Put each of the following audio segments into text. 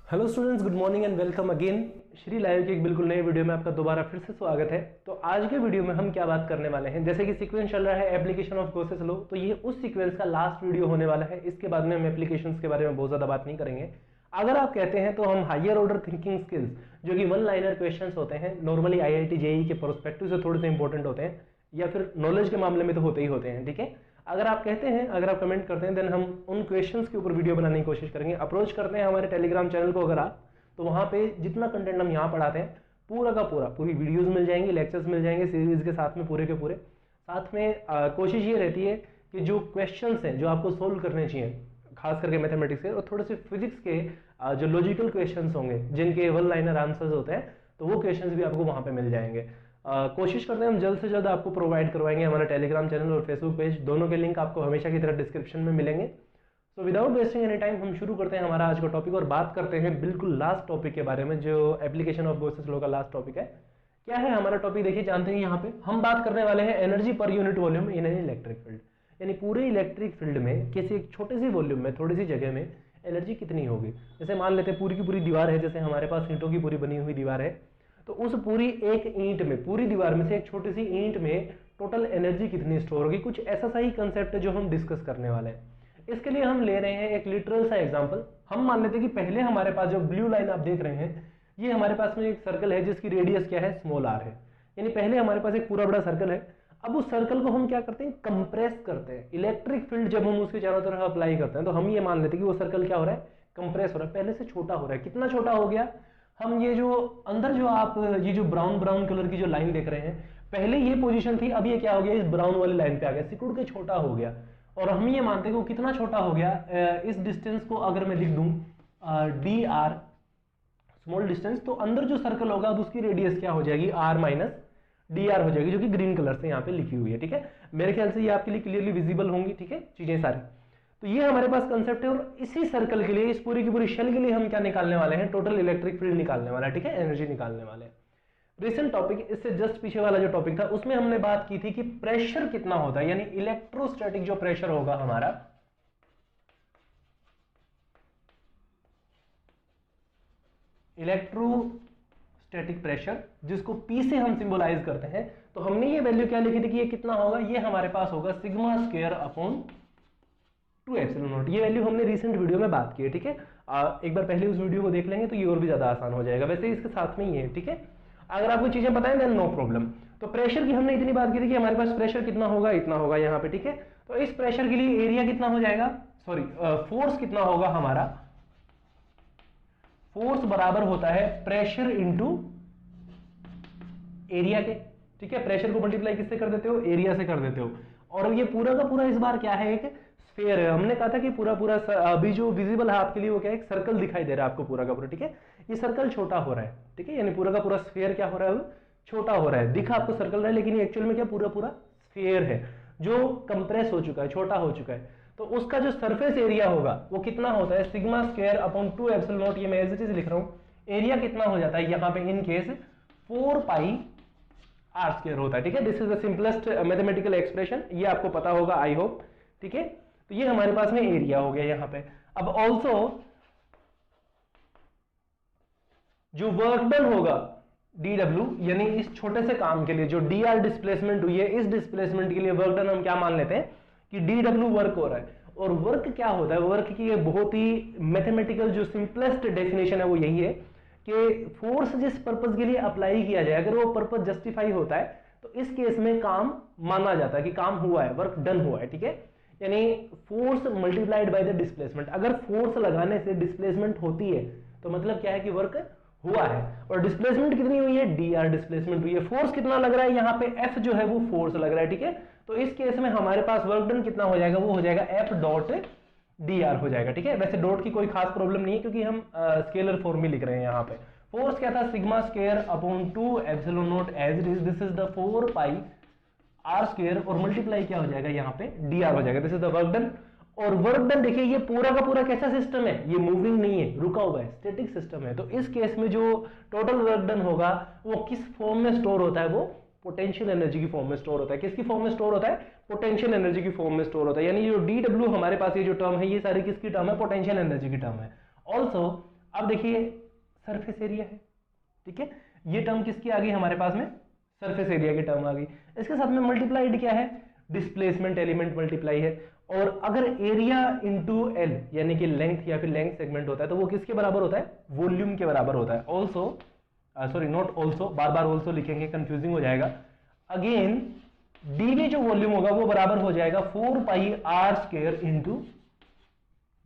Hello students, good morning and welcome again. Shri live के एक बिल्कुल नए वीडियो में आपका दोबारा फिर से स्वागत है। तो आज के वीडियो में हम क्या बात करने वाले हैं, जैसे कि सीक्वेंस चल रहा है एप्लीकेशन ऑफ गॉसेस लॉ, तो ये उस सीक्वेंस का लास्ट वीडियो होने वाला है। इसके बाद में हम एप्लीकेशंस के बारे में बहुत ज़्यादा बात नहीं करेंगे। अगर आप कहते हैं तो हम हायर ऑर्डर थिंकिंग स्किल्स, जो कि वन लाइनर क्वेश्चन होते हैं, नॉर्मली IIT JEE के पर्सपेक्टिव से थोड़े से इंपॉर्टेंट होते हैं, या फिर नॉलेज के मामले में तो होते ही होते हैं। ठीक है, अगर आप कहते हैं, अगर आप कमेंट करते हैं, देन हम उन क्वेश्चंस के ऊपर वीडियो बनाने की कोशिश करेंगे। अप्रोच करते हैं हमारे टेलीग्राम चैनल को, अगर आप तो वहाँ पे जितना कंटेंट हम यहाँ पढ़ाते हैं पूरा का पूरा, पूरी वीडियोस मिल जाएंगी, लेक्चर्स मिल जाएंगे सीरीज के साथ में पूरे के पूरे। साथ में कोशिश ये रहती है कि जो क्वेश्चंस हैं जो आपको सोल्व करने चाहिए, खास करके मैथमेटिक्स के और थोड़े से फिजिक्स के जो लॉजिकल क्वेश्चंस होंगे जिनके वन लाइनर आंसर्स होते हैं, तो वो क्वेश्चंस भी आपको वहाँ पे मिल जाएंगे। कोशिश करते हैं हम जल्द से जल्द आपको प्रोवाइड करवाएंगे। हमारा टेलीग्राम चैनल और फेसबुक पेज दोनों के लिंक आपको हमेशा की तरह डिस्क्रिप्शन में मिलेंगे। तो विदाउट वेस्टिंग एनी टाइम हम शुरू करते हैं हमारा आज का टॉपिक और बात करते हैं बिल्कुल लास्ट टॉपिक के बारे में, जो एप्लीकेशन ऑफ गॉसेस लॉ का लास्ट टॉपिक है। क्या है हमारा टॉपिक, देखिए जानते हैं। यहाँ पे हम बात करने वाले हैं energy per unit volume in an electric field, यानी पूरे इलेक्ट्रिक फील्ड में किसी एक छोटे सी वॉल्यूम में, थोड़ी सी जगह में एनर्जी कितनी होगी। जैसे मान लेते हैं पूरी की पूरी दीवार है, जैसे हमारे पास ईंटों की पूरी बनी हुई दीवार है, तो उस पूरी एक ईंट में, पूरी दीवार में से एक छोटी सी ईंट में टोटल एनर्जी कितनी स्टोर होगी। कुछ ऐसा सा ही कंसेप्ट है जो हम डिस्कस करने वाले हैं। इसके लिए हम ले रहे हैं एक लिटरल सा एग्जांपल। हम मान लेते हैं कि पहले हमारे पास जो ब्लू लाइन आप देख रहे हैं, ये हमारे पास में एक सर्कल है जिसकी रेडियस क्या है, स्मॉल r है। यानी पहले हमारे पास एक पूरा बड़ा सर्कल है। अब उस सर्कल को हम क्या करते हैं, कंप्रेस करते हैं। इलेक्ट्रिक फील्ड जब हम उसके चारों तरफ अप्लाई करते हैं, तो हम ये मान लेते हैं कि वो सर्कल क्या हो रहा है, कंप्रेस हो रहा है, पहले से छोटा हो रहा है। कितना छोटा हो गया, हम ये जो अंदर जो आप ये जो ब्राउन ब्राउन कलर की जो लाइन देख रहे हैं, पहले ये पोजीशन थी, अब ये क्या हो गया, इस ब्राउन वाली लाइन पे आ गया, सिकुड़ के छोटा हो गया। और हम ये मानते हैं कि वो कितना छोटा हो गया, इस डिस्टेंस को अगर मैं लिख दूं dr स्मॉल डिस्टेंस, तो अंदर जो सर्कल होगा अब उसकी रेडियस क्या हो जाएगी, r माइनस dr हो जाएगी, जो कि ग्रीन कलर से यहाँ पे लिखी हुई है। ठीक है, मेरे ख्याल से ये आपके लिए क्लियरली विजिबल होंगी। ठीक है, चीजें सारी। तो ये हमारे पास कंसेप्ट है, और इसी सर्कल के लिए, इस पूरी की पूरी शेल के लिए हम क्या निकालने वाले हैं, टोटल इलेक्ट्रिक फील्ड निकालने वाला है। ठीक है, एनर्जी निकालने वाले हैं। रिसेंट टॉपिक, इससे जस्ट पीछे वाला जो टॉपिक था, उसमें हमने बात की थी कि प्रेशर कितना होता है, यानी इलेक्ट्रोस्टैटिक जो प्रेशर होगा हमारा, इलेक्ट्रोस्टैटिक प्रेशर, जिसको P से हम सिंबलाइज करते हैं, तो हमने ये वैल्यू क्या लिखी थी कि ये कितना होगा, ये हमारे पास होगा sigma square upon 2 epsilon not. ये वैल्यू हमने रिसेंट वीडियो में बात की है। ठीक है, एक बार पहले उस वीडियो को देख लेंगे तो ये और भी ज्यादा आसान हो जाएगा। वैसे इसके साथ में ही है। ठीक है, अगर आपको चीजें पता है देन नो प्रॉब्लम। तो प्रेशर की हमने इतनी बात की थी कि हमारे पास प्रेशर कितना होगा, इतना होगा यहाँ पे। ठीक है, तो इस प्रेशर के लिए एरिया कितना हो जाएगा, सॉरी फोर्स कितना होगा हमारा, फोर्स बराबर होता है प्रेशर इंटू एरिया के। ठीक है, प्रेशर को मल्टीप्लाई किससे कर देते हो, एरिया से कर देते हो। और ये पूरा का पूरा इस बार क्या है, एक स्फीयर है। हमने कहा था कि पूरा पूरा अभी जो विजिबल है आपके लिए वो क्या है, एक सर्कल दिखाई दे रहा है आपको पूरा का पूरा। ठीक है, ये सर्कल छोटा हो रहा है। ठीक है, यानी पूरा का पूरा स्फीयर क्या हो रहा है, छोटा हो रहा है। दिखा आपको सर्कल रहा है, लेकिन एक्चुअल में क्या पूरा पूरा स्फीयर है जो कंप्रेस हो चुका है, छोटा हो चुका है। तो उसका जो सरफेस एरिया होगा वो कितना होता है, sigma square upon 2 epsilon not. ये मैं एज इट इज लिख रहा हूं। एरिया कितना हो जाता है यहाँ पे, in case 4 pi are square होता है। ठीक है, this is the simplest mathematical expression, ये आपको पता होगा आई होप। ठीक है, तो ये हमारे पास में एरिया हो गया यहाँ पे। अब ऑल्सो जो वर्क डन होगा dw, यानी इस छोटे से काम के लिए जो dr डिस्प्लेसमेंट हुई है, इस डिस्प्लेसमेंट के लिए वर्क डन हम क्या मान लेते हैं कि dw वर्क हो रहा है। और वर्क क्या होता है, वर्क की एक बहुत ही मैथमेटिकल जो सिंपलेस्ट डेफिनेशन है वो यही है कि फोर्स जिस पर्पज के लिए अप्लाई किया जाए, अगर वो पर्पज जस्टिफाई होता है तो इस केस में काम माना जाता है कि काम हुआ है, वर्क डन हुआ है। ठीक है, यानी force multiplied by the displacement. अगर फोर्स लगाने से डिस्प्लेसमेंट होती है तो मतलब क्या है कि वर्क हुआ है। और डिस्प्लेसमेंट कितनी हुई है, dr डिस्प्लेसमेंट हुई है। फोर्स कितना लग रहा है यहाँ पे, F जो है वो फोर्स लग रहा है। ठीक है, तो इस केस में हमारे पास वर्क डन कितना हो जाएगा, वो हो जाएगा F डॉट dr हो जाएगा। ठीक है, वैसे डॉट की कोई खास प्रॉब्लम नहीं है क्योंकि हम स्केलर फॉर्म में लिख रहे हैं। यहाँ पे फोर्स क्या था, sigma square upon 2 epsilon naught as it is, this is the 4 pi are square, और मल्टीप्लाई क्या हो जाएगा यहाँ पे, dr हो जाएगा। This is the work done. और वर्क डन देखिए, ये पूरा का पूरा कैसा सिस्टम है, ये मूविंग नहीं है, रुका हुआ है, स्टैटिक सिस्टम है। तो इस केस में जो टोटल वर्क डन होगा वो किस फॉर्म में स्टोर होता है, वो पोटेंशियल एनर्जी की फॉर्म में स्टोर होता है। किसकी फॉर्म में स्टोर होता है, पोटेंशियल एनर्जी की फॉर्म में स्टोर होता है। यानी जो dw हमारे पास ये जो टर्म है, ये सारी किसकी टर्म है, पोटेंशियल एनर्जी की टर्म है। ऑल्सो अब देखिए सरफेस एरिया है, ठीक है, ये टर्म किसकी आ गई हमारे पास में, सरफेस एरिया की टर्म आ गई। इसके साथ में मल्टीप्लाइड क्या है, डिस्प्लेसमेंट एलिमेंट मल्टीप्लाई है। और अगर एरिया इंटू एल यानी कि लेंथ या फिर लेंथ सेगमेंट होता है तो वो किसके बराबर होता है, वॉल्यूम के बराबर होता है। Also sorry not also, bar bar also लिखेंगे कंफ्यूजिंग हो जाएगा। अगेन डीवी जो वॉल्यूम होगा वो बराबर हो जाएगा 4 pi are square into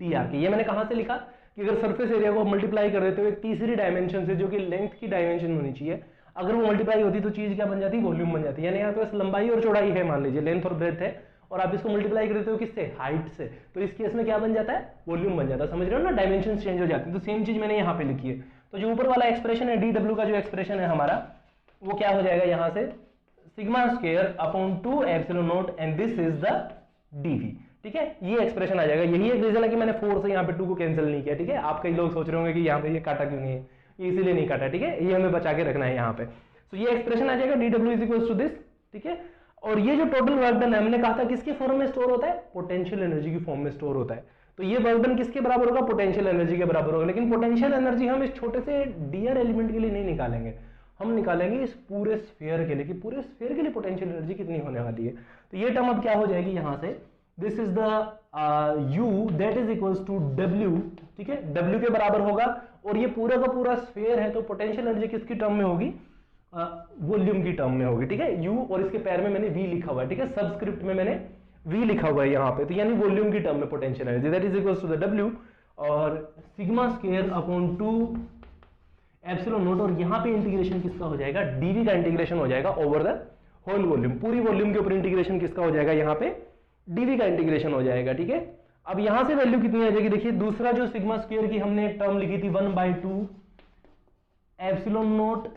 T R के। ये मैंने कहां से लिखा कि अगर सरफेस एरिया को मल्टीप्लाई कर देते हो एक तीसरी डायमेंशन से जो कि लेंथ की डायमेंशन होनी चाहिए, अगर वो मल्टीप्लाई होती तो चीज क्या बन जाती, वॉल्यूम बन जाती। यानी यहाँ पे लंबाई और चौड़ाई है, मान लीजिए लेंथ और ब्रेथ है, और आप इसको मल्टीप्लाई करते हो किससे, हाइट से, तो इस केस में क्या बन जाता है, वॉल्यूम बन जाता है। समझ रहे हो ना, डायमेंशन चेंज हो जाती है। तो सेम चीज मैंने यहाँ पे लिखी है। तो जो ऊपर वाला एक्सप्रेशन है डी डब्ल्यू का जो एक्सप्रेशन है हमारा, वो क्या हो जाएगा यहाँ से, sigma square upon 2 epsilon naught and this is the D V. ठीक है, ये एक्सप्रेशन आ जाएगा। यही एक रीजन है कि मैंने 4 से यहाँ पे 2 को कैंसिल नहीं किया। ठीक है, आप कई लोग सोच रहे होंगे कि यहाँ पे ये काटा क्यों नहीं है, ये इसीलिए नहीं काटा। ठीक है, ये हमें बचा के रखना है यहाँ पे। तो ये एक्सप्रेशन आ जाएगा D W is equal to this. ठीक है, और ये जो टोटल वर्क डन है, हमने कहा था किसके फॉर्म में स्टोर होता है, पोटेंशियल एनर्जी की फॉर्म में स्टोर होता है। तो ये वर्क डन किसके बराबर होगा, पोटेंशियल एनर्जी के बराबर होगा। लेकिन पोटेंशियल एनर्जी हम इस छोटे से डीआर एलिमेंट के लिए नहीं निकालेंगे, हम निकालेंगे इस पूरे स्फीयर के लिए कि पूरे स्फीयर के लिए पोटेंशियल एनर्जी कितनी होने वाली है। तो ये टर्म अब क्या हो जाएगी यहाँ से, this is the U that is equals to W. ठीक है, डब्ल्यू के बराबर होगा, और ये पूरा का पूरा स्फीयर है तो पोटेंशियल एनर्जी किसकी टर्म में होगी, वॉल्यूम की टर्म में होगी। ठीक है, यू और इसके पैर में मैंने वी लिखा हुआ है। ठीक है, सबस्क्रिप्ट में मैंने वी लिखा हुआ है यहाँ पे, तो यानी वॉल्यूम की टर्म में potential energy that is equals to the W और sigma square upon 2 epsilon naught, और यहाँ पे इंटीग्रेशन किसका हो जाएगा, डीवी का इंटीग्रेशन हो जाएगा ओवर द होल वॉल्यूम। पूरी वॉल्यूम के ऊपर इंटीग्रेशन किसका हो जाएगा, यहाँ पे डीवी का इंटीग्रेशन हो जाएगा। ठीक है, अब यहां से वैल्यू कितनी आ जाएगी, देखिए दूसरा जो सिग्मा स्क्वायर की हमने टर्म लिखी थी 1/2 epsilon naught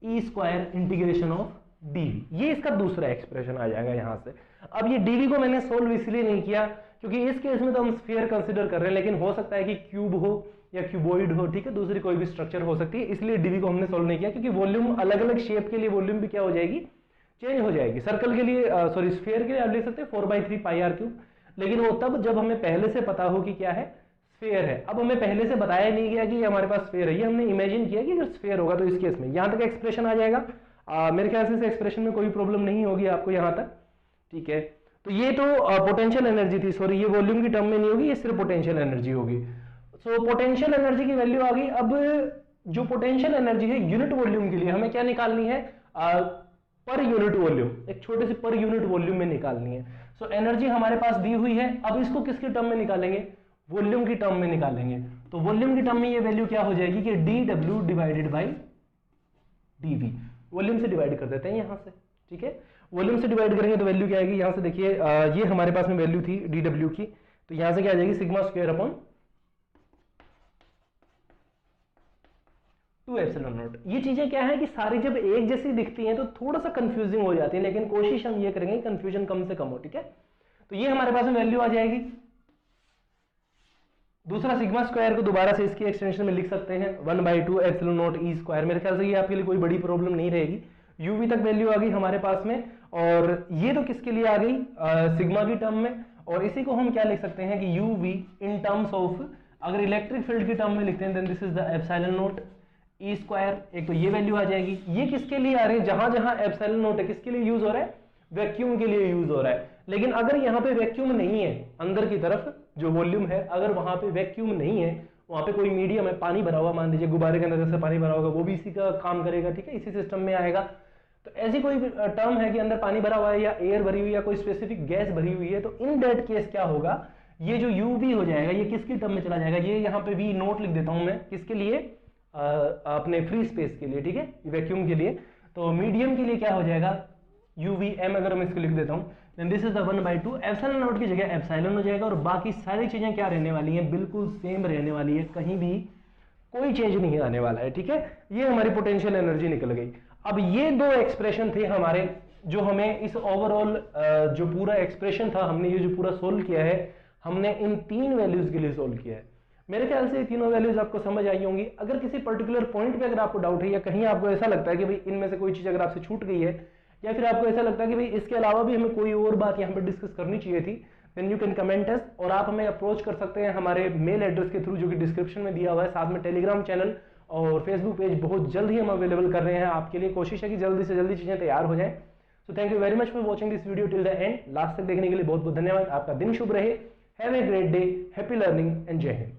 E square integration of D V, ये इसका दूसरा एक्सप्रेशन आ जाएगा यहां से। अब ये डीवी को मैंने सोल्व इसलिए नहीं किया क्योंकि इस केस में तो हम स्फीयर कंसीडर कर रहे हैं, लेकिन हो सकता है कि क्यूब हो या क्यूबॉइड हो। ठीक है, दूसरी कोई भी स्ट्रक्चर हो सकती है, इसलिए डीवी को हमने सोल्व नहीं किया, क्योंकि वॉल्यूम अलग अलग शेप के लिए वॉल्यूम भी क्या हो जाएगी, चेंज हो जाएगी। सर्कल के लिए सॉरी स्फीयर के लिए आप लिख सकते हैं 4/3 पाई आर क्यूब, लेकिन वो तब जब हमें पहले से पता हो कि क्या है, स्फीयर है। अब हमें पहले से बताया नहीं गया कि हमारे पास स्फीयर है, ये हमने इमेजिन किया कि अगर स्फीयर होगा तो इस केस में यहां तक एक्सप्रेशन आ जाएगा। मेरे ख्याल से इस एक्सप्रेशन में कोई प्रॉब्लम नहीं होगी आपको यहां तक। ठीक है, तो ये तो पोटेंशियल एनर्जी थी, सॉरी ये वॉल्यूम की टर्म में नहीं होगी, ये सिर्फ पोटेंशियल एनर्जी होगी। सो पोटेंशियल एनर्जी की वैल्यू आ गई। अब जो पोटेंशियल एनर्जी है यूनिट वॉल्यूम के लिए हमें क्या निकालनी है, पर यूनिट वॉल्यूम, एक छोटे से पर यूनिट वॉल्यूम में निकालनी है। सो एनर्जी हमारे पास दी हुई है, अब इसको किसकी टर्म में निकालेंगे, वॉल्यूम की टर्म में निकालेंगे। तो वॉल्यूम की टर्म में ये वैल्यू क्या हो जाएगी कि D W divided by D V, volume से डिवाइड कर देते हैं यहां से। ठीक है, वॉल्यूम से डिवाइड करेंगे तो वैल्यू क्या आएगी, यहां से देखिए ये हमारे पास में वैल्यू थी डी डब्ल्यू की, तो यहां से क्या आ जाएगी, sigma square upon 2 epsilon not. ये चीजें क्या है कि सारी जब एक जैसी दिखती हैं तो थोड़ा सा कंफ्यूजिंग हो जाती है, लेकिन कोशिश हम ये करेंगे कंफ्यूजन कम से कम हो। ठीक है, तो ये हमारे पास में वैल्यू आ जाएगी। दूसरा सिग्मा स्क्वायर को दोबारा से इसकी एक्सटेंशन में लिख सकते हैं 1/2 एप्सिलॉन नॉट ई स्क्वायर। मेरे ख्याल से ये आपके लिए कोई बड़ी प्रॉब्लम नहीं रहेगी। यूवी तक वैल्यू आ गई हमारे पास में, और ये तो किसके लिए आ गई, सिग्मा की टर्म में। और इसी को हम क्या लिख सकते हैं कि यूवी इन टर्म्स ऑफ, अगर इलेक्ट्रिक फील्ड की टर्म में लिखते हैं then this is the epsilon naught E square. एक तो ये वैल्यू आ जाएगी। ये किसके लिए आ रही है, जहां जहां एप्सिलॉन नॉट है किसके लिए यूज हो रहा है, वैक्यूम के लिए यूज हो रहा है। लेकिन अगर यहाँ पे वैक्यूम नहीं है, अंदर की तरफ जो वॉल्यूम है अगर वहां पे वैक्यूम नहीं है, वहां पे कोई मीडियम है, पानी भरा हुआ, मान लीजिए गुब्बारे के अंदर से पानी भरा होगा, वो भी इसी का काम करेगा। ठीक है, इसी सिस्टम में आएगा। तो ऐसी कोई टर्म है कि अंदर पानी भरा हुआ है या एयर भरी हुई है या कोई स्पेसिफिक गैस भरी हुई है, तो इन दैट केस क्या होगा, ये जो यूवी हो जाएगा ये किसकी टर्म में चला जाएगा, ये यहाँ पे वी नोट लिख देता हूं मैं, किसके लिए, अपने फ्री स्पेस के लिए। ठीक है, वैक्यूम के लिए। तो मीडियम के लिए क्या हो जाएगा, UVM अगर मैं इसको लिख देता हूं, then this is the 1/2 epsilon naught की जगह एप्सिलॉन हो जाएगा, और बाकी सारी चीजें क्या रहने वाली हैं, बिल्कुल सेम रहने वाली है, कहीं भी कोई चेंज नहीं आने वाला है। ठीक है, ये हमारी पोटेंशियल एनर्जी निकल गई। अब ये दो एक्सप्रेशन थे हमारे, जो हमें इस ओवरऑल जो पूरा एक्सप्रेशन था, हमने ये जो पूरा सोल्व किया है, हमने इन 3 वैल्यूज के लिए सोल्व किया है। मेरे ख्याल से ये तीनों वैल्यूज आपको समझ आई होंगी। अगर किसी पर्टिकुलर पॉइंट पे अगर आपको डाउट है, या कहीं आपको ऐसा लगता है कि भाई इनमें से कोई चीज अगर आपसे छूट गई है, या फिर आपको ऐसा लगता है कि भाई इसके अलावा भी हमें कोई और बात यहाँ पे डिस्कस करनी चाहिए थी, देन यू कैन कमेंट अस, और आप हमें अप्रोच कर सकते हैं हमारे मेल एड्रेस के थ्रू जो कि डिस्क्रिप्शन में दिया हुआ है। साथ में टेलीग्राम चैनल और फेसबुक पेज बहुत जल्द ही हम अवेलेबल कर रहे हैं आपके लिए। कोशिश है कि जल्दी से जल्दी चीज़ें तैयार हो जाएं। So thank you very much for watching this video till the end. Last तक देखने के लिए बहुत बहुत धन्यवाद। आपका दिन शुभ रहे। Have a great day, happy learning and जय हिंद।